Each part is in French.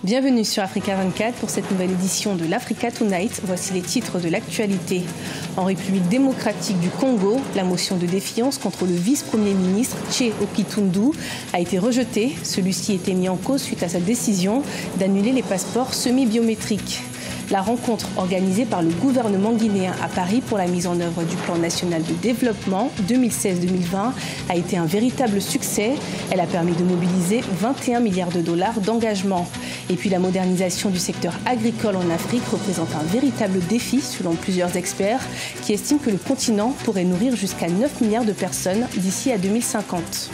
Bienvenue sur Africa 24 pour cette nouvelle édition de l'Africa Tonight. Voici les titres de l'actualité. En République démocratique du Congo, la motion de défiance contre le vice-premier ministre Tché Okitundu a été rejetée. Celui-ci a été mis en cause suite à sa décision d'annuler les passeports semi-biométriques. La rencontre organisée par le gouvernement guinéen à Paris pour la mise en œuvre du plan national de développement 2016-2020 a été un véritable succès. Elle a permis de mobiliser 21 milliards de dollars d'engagement. Et puis la modernisation du secteur agricole en Afrique représente un véritable défi selon plusieurs experts qui estiment que le continent pourrait nourrir jusqu'à 9 milliards de personnes d'ici à 2050.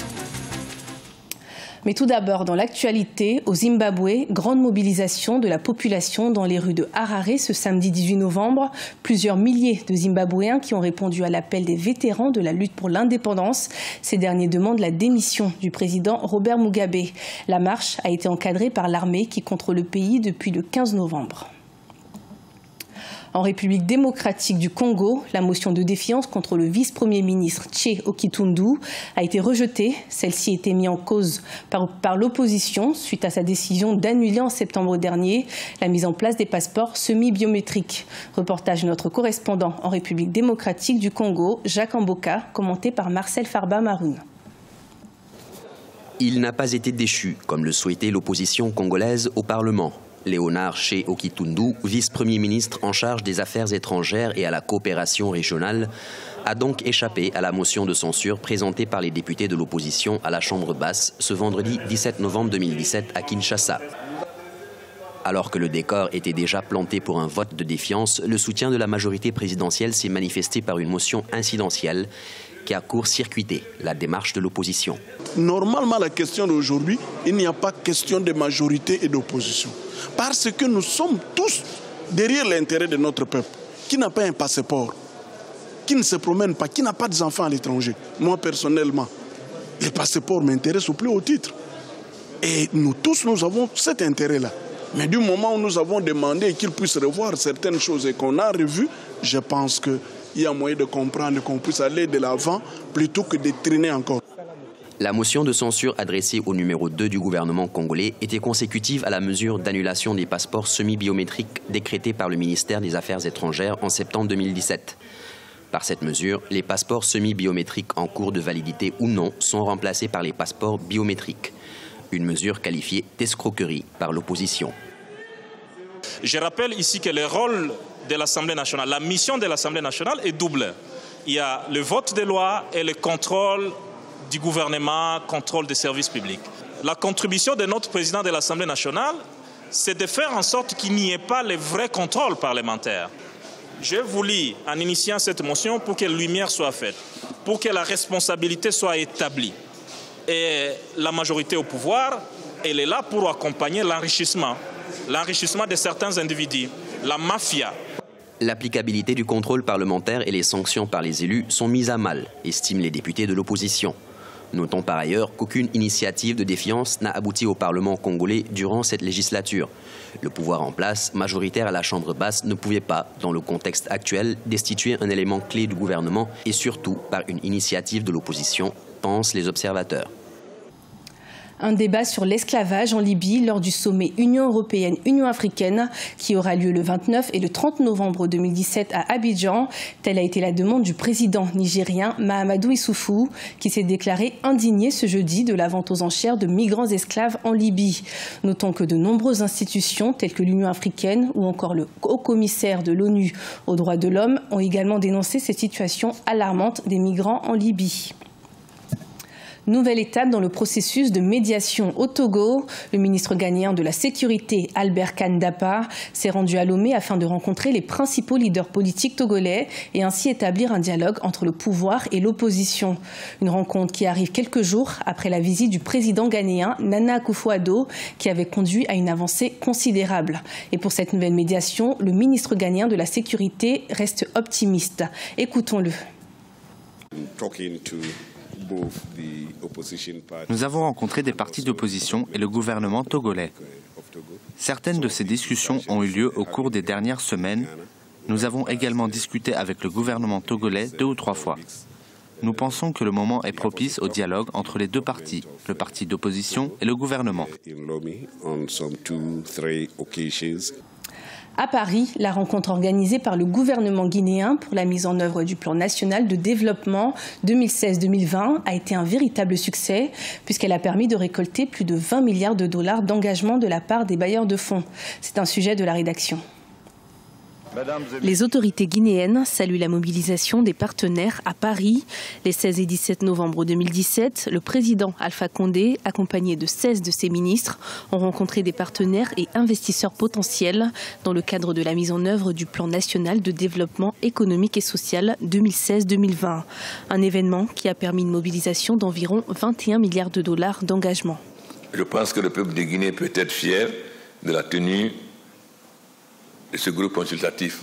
Mais tout d'abord, dans l'actualité, au Zimbabwe, grande mobilisation de la population dans les rues de Harare ce samedi 18 novembre. Plusieurs milliers de Zimbabwéens qui ont répondu à l'appel des vétérans de la lutte pour l'indépendance. Ces derniers demandent la démission du président Robert Mugabe. La marche a été encadrée par l'armée qui contrôle le pays depuis le 15 novembre. En République démocratique du Congo, la motion de défiance contre le vice-premier ministre Tché Okitundu a été rejetée. Celle-ci a été mise en cause par l'opposition suite à sa décision d'annuler en septembre dernier la mise en place des passeports semi-biométriques. Reportage de notre correspondant en République démocratique du Congo, Jacques Amboka, commenté par Marcel Farba-Maroun. Il n'a pas été déchu, comme le souhaitait l'opposition congolaise au Parlement. Léonard Tché Okitundu, vice-premier ministre en charge des affaires étrangères et à la coopération régionale, a donc échappé à la motion de censure présentée par les députés de l'opposition à la Chambre basse ce vendredi 17 novembre 2017 à Kinshasa. Alors que le décor était déjà planté pour un vote de défiance, le soutien de la majorité présidentielle s'est manifesté par une motion incidentielle qui a court-circuité la démarche de l'opposition. Normalement, la question d'aujourd'hui, il n'y a pas question de majorité et d'opposition. Parce que nous sommes tous derrière l'intérêt de notre peuple, qui n'a pas un passeport, qui ne se promène pas, qui n'a pas d'enfants à l'étranger. Moi, personnellement, les passeports m'intéressent au plus haut titre. Et nous tous, nous avons cet intérêt-là. Mais du moment où nous avons demandé qu'ils puissent revoir certaines choses et qu'on a revues, je pense qu'il y a moyen de comprendre qu'on puisse aller de l'avant plutôt que de traîner encore. La motion de censure adressée au numéro 2 du gouvernement congolais était consécutive à la mesure d'annulation des passeports semi-biométriques décrétée par le ministère des Affaires étrangères en septembre 2017. Par cette mesure, les passeports semi-biométriques en cours de validité ou non sont remplacés par les passeports biométriques. Une mesure qualifiée d'escroquerie par l'opposition. Je rappelle ici que le rôle de l'Assemblée nationale, la mission de l'Assemblée nationale est double. Il y a le vote des lois et le contrôle du gouvernement, contrôle des services publics. La contribution de notre président de l'Assemblée nationale, c'est de faire en sorte qu'il n'y ait pas le vrai contrôle parlementaire. Je vous lis en initiant cette motion pour que la lumière soit faite, pour que la responsabilité soit établie. Et la majorité au pouvoir, elle est là pour accompagner l'enrichissement de certains individus, la mafia. L'applicabilité du contrôle parlementaire et les sanctions par les élus sont mises à mal, estiment les députés de l'opposition. Notons par ailleurs qu'aucune initiative de défiance n'a abouti au Parlement congolais durant cette législature. Le pouvoir en place, majoritaire à la Chambre basse, ne pouvait pas, dans le contexte actuel, destituer un élément clé du gouvernement et surtout par une initiative de l'opposition, pensent les observateurs. Un débat sur l'esclavage en Libye lors du sommet Union européenne-Union africaine qui aura lieu le 29 et le 30 novembre 2017 à Abidjan. Telle a été la demande du président nigérien Mahamadou Issoufou qui s'est déclaré indigné ce jeudi de la vente aux enchères de migrants esclaves en Libye. Notons que de nombreuses institutions telles que l'Union africaine ou encore le haut-commissaire de l'ONU aux droits de l'homme ont également dénoncé cette situation alarmante des migrants en Libye. Nouvelle étape dans le processus de médiation au Togo. Le ministre ghanéen de la Sécurité, Albert Kane Dapa, s'est rendu à Lomé afin de rencontrer les principaux leaders politiques togolais et ainsi établir un dialogue entre le pouvoir et l'opposition. Une rencontre qui arrive quelques jours après la visite du président ghanéen Nana Akufo-Addo qui avait conduit à une avancée considérable. Et pour cette nouvelle médiation, le ministre ghanéen de la Sécurité reste optimiste. Écoutons-le. Nous avons rencontré des partis d'opposition et le gouvernement togolais. Certaines de ces discussions ont eu lieu au cours des dernières semaines. Nous avons également discuté avec le gouvernement togolais 2 ou 3 fois. Nous pensons que le moment est propice au dialogue entre les deux partis, le parti d'opposition et le gouvernement. À Paris, la rencontre organisée par le gouvernement guinéen pour la mise en œuvre du plan national de développement 2016-2020 a été un véritable succès puisqu'elle a permis de récolter plus de 20 milliards de dollars d'engagement de la part des bailleurs de fonds. C'est un sujet de la rédaction. Les autorités guinéennes saluent la mobilisation des partenaires à Paris. Les 16 et 17 novembre 2017, le président Alpha Condé, accompagné de 16 de ses ministres, ont rencontré des partenaires et investisseurs potentiels dans le cadre de la mise en œuvre du plan national de développement économique et social 2016-2020. Un événement qui a permis une mobilisation d'environ 21 milliards de dollars d'engagement. Je pense que le peuple de Guinée peut être fier de la tenue de ce groupe consultatif,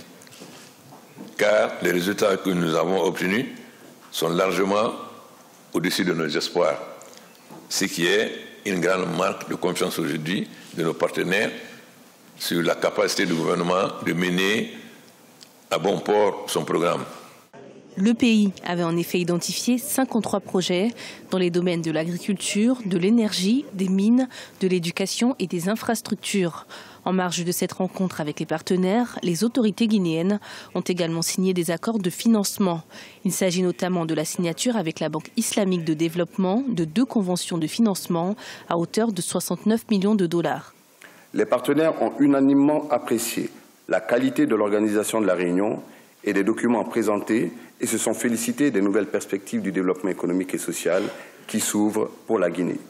car les résultats que nous avons obtenus sont largement au-dessus de nos espoirs, ce qui est une grande marque de confiance aujourd'hui de nos partenaires sur la capacité du gouvernement de mener à bon port son programme. Le pays avait en effet identifié 53 projets dans les domaines de l'agriculture, de l'énergie, des mines, de l'éducation et des infrastructures. En marge de cette rencontre avec les partenaires, les autorités guinéennes ont également signé des accords de financement. Il s'agit notamment de la signature avec la Banque islamique de développement de 2 conventions de financement à hauteur de 69 millions de dollars. Les partenaires ont unanimement apprécié la qualité de l'organisation de la réunion et des documents présentés et se sont félicités des nouvelles perspectives du développement économique et social qui s'ouvrent pour la Guinée.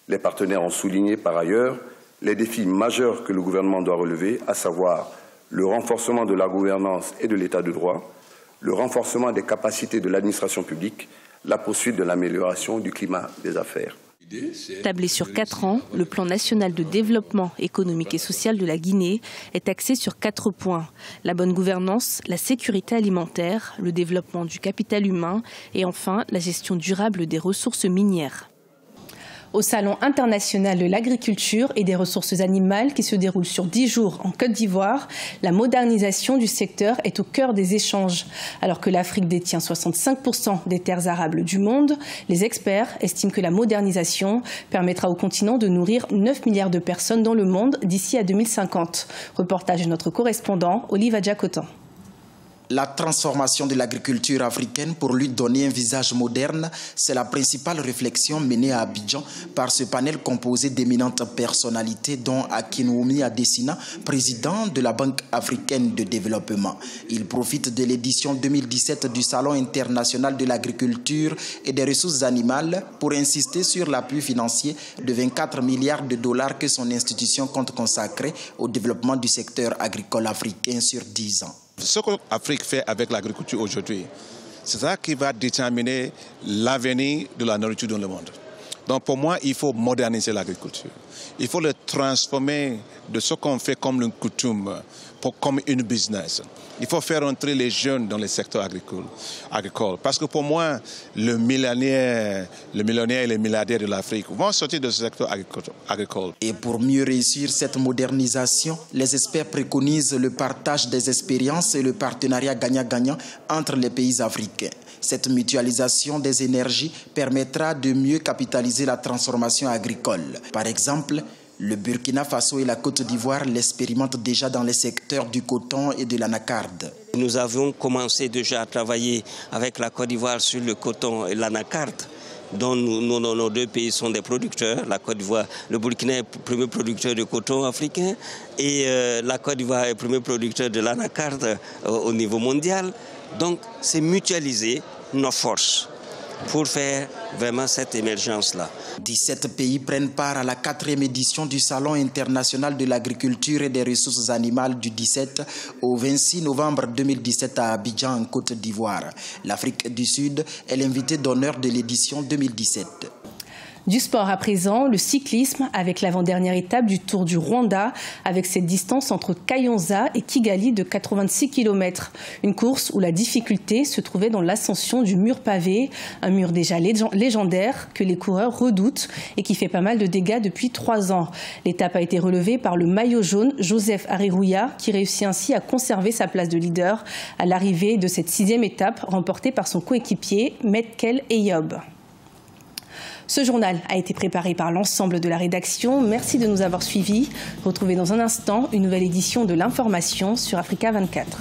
Les partenaires ont souligné par ailleurs les défis majeurs que le gouvernement doit relever, à savoir le renforcement de la gouvernance et de l'état de droit, le renforcement des capacités de l'administration publique, la poursuite de l'amélioration du climat des affaires. Tablé sur 4 ans, le plan national de développement économique et social de la Guinée est axé sur 4 points. La bonne gouvernance, la sécurité alimentaire, le développement du capital humain et enfin la gestion durable des ressources minières. Au Salon international de l'agriculture et des ressources animales qui se déroule sur 10 jours en Côte d'Ivoire, la modernisation du secteur est au cœur des échanges. Alors que l'Afrique détient 65% des terres arables du monde, les experts estiment que la modernisation permettra au continent de nourrir 9 milliards de personnes dans le monde d'ici à 2050. Reportage de notre correspondant Olive Adjacotan. La transformation de l'agriculture africaine pour lui donner un visage moderne, c'est la principale réflexion menée à Abidjan par ce panel composé d'éminentes personnalités dont Akinwumi Adesina, président de la Banque africaine de développement. Il profite de l'édition 2017 du Salon international de l'agriculture et des ressources animales pour insister sur l'appui financier de 24 milliards de dollars que son institution compte consacrer au développement du secteur agricole africain sur 10 ans. Ce que l'Afrique fait avec l'agriculture aujourd'hui, c'est ça qui va déterminer l'avenir de la nourriture dans le monde. Donc pour moi, il faut moderniser l'agriculture. Il faut le transformer de ce qu'on fait comme une coutume, comme une business. Il faut faire entrer les jeunes dans le secteur agricole. Parce que pour moi, le millionnaire et les milliardaires de l'Afrique vont sortir de ce secteur agricole. Et pour mieux réussir cette modernisation, les experts préconisent le partage des expériences et le partenariat gagnant-gagnant entre les pays africains. Cette mutualisation des énergies permettra de mieux capitaliser la transformation agricole. Par exemple, le Burkina Faso et la Côte d'Ivoire l'expérimentent déjà dans les secteurs du coton et de l'anacarde. Nous avons commencé déjà à travailler avec la Côte d'Ivoire sur le coton et l'anacarde, dont nos 2 pays sont des producteurs. La Côte d'Ivoire, le Burkina est le premier producteur de coton africain et la Côte d'Ivoire est le premier producteur de l'anacarde au niveau mondial. Donc, c'est mutualiser nos forces pour faire vraiment cette émergence-là. 17 pays prennent part à la 4e édition du Salon international de l'agriculture et des ressources animales du 17 au 26 novembre 2017 à Abidjan, en Côte d'Ivoire. L'Afrique du Sud est l'invité d'honneur de l'édition 2017. Du sport à présent, le cyclisme avec l'avant-dernière étape du Tour du Rwanda avec cette distance entre Kayonza et Kigali de 86 km. Une course où la difficulté se trouvait dans l'ascension du mur pavé, un mur déjà légendaire que les coureurs redoutent et qui fait pas mal de dégâts depuis 3 ans. L'étape a été relevée par le maillot jaune Joseph Areruya qui réussit ainsi à conserver sa place de leader à l'arrivée de cette 6e étape remportée par son coéquipier Metkel Eyob. Ce journal a été préparé par l'ensemble de la rédaction. Merci de nous avoir suivis. Retrouvez dans un instant une nouvelle édition de l'information sur Africa 24.